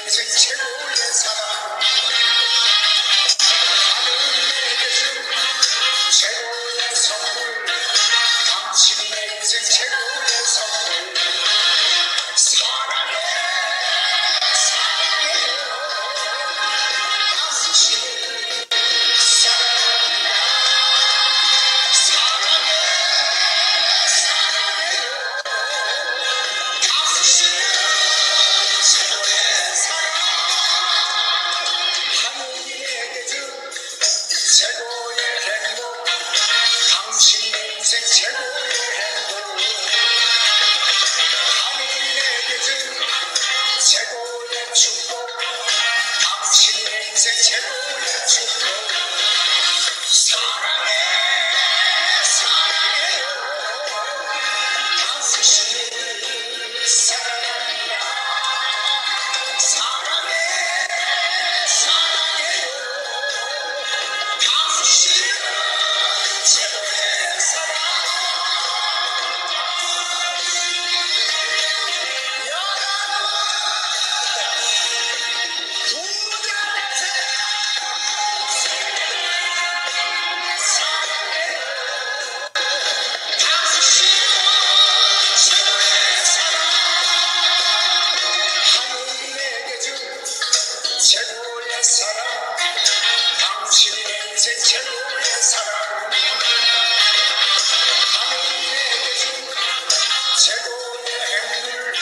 인생 최고의 사랑 하늘이 내게 준 최고의 선물 당신이 내 인생 최고의 선물 사랑해 사랑해요 당신을 사랑합니다 사랑해 사랑해요 당신을 최고의 사랑 하늘이 내게 준 최고의 행복 당신이 내 인생 최고의 행복 하늘이 내게 준 최고의 축복 당신이 내 인생 최고의 축복 사랑해 사랑해요 당신을 사랑합니다 사랑해 사랑해요 당신을 최고의 사랑 최고의 사랑 당신이 내 인생 최고의 사랑 하늘이 내게 준 최고의 행물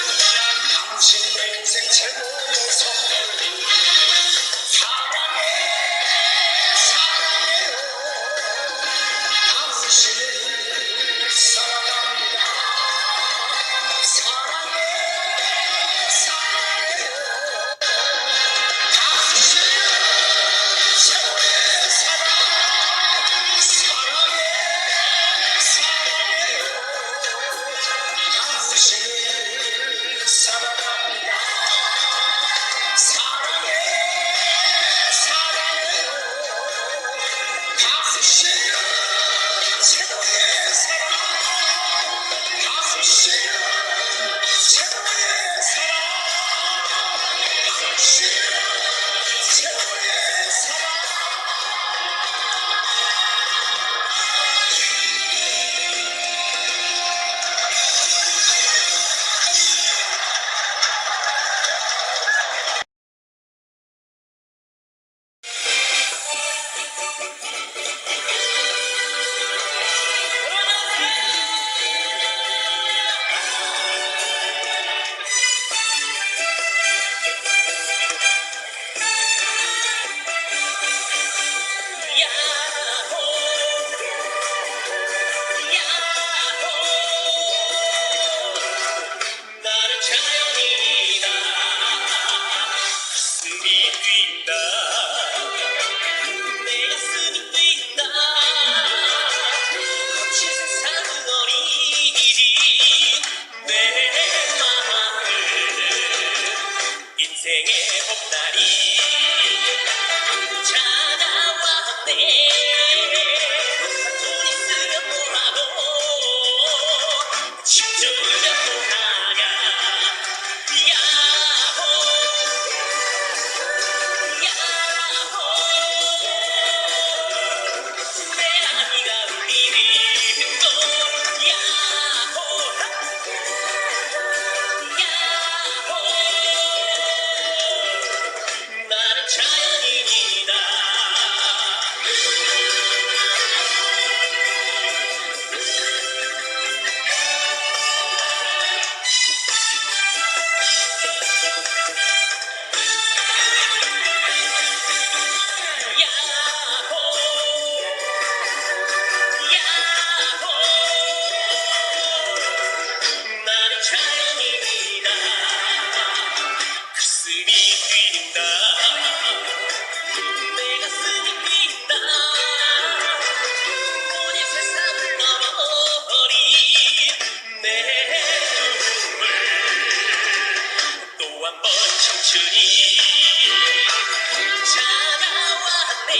당신이 내 인생 최고의 선물 사랑해 사랑해요 당신을 사랑합니다 사랑해 사랑해요 당신을 최고의 사랑 사랑해 사랑해요 당신을 사랑합니다 사랑해 사랑해요 당신을 최고의 사랑 당신을 최고의 사랑 당신을 최고의 사랑 나는 자연이다 가슴이 뛴다 내 가슴이 뛴다 거친 세상은 어린이집 내 마음을 인생의 봄날이 찾아왔네 돈 있으면 뭐라도 집 주면 뭐하냐 야호 야호 내 아이가 울리는 또 야호 야호 나는 자연인이다 나는 자연인이다 가슴이 뛴다 내 가슴이 뛴다 모든 세상을 넘어버린 내 눈물 또 한 번 청춘이 찾아왔네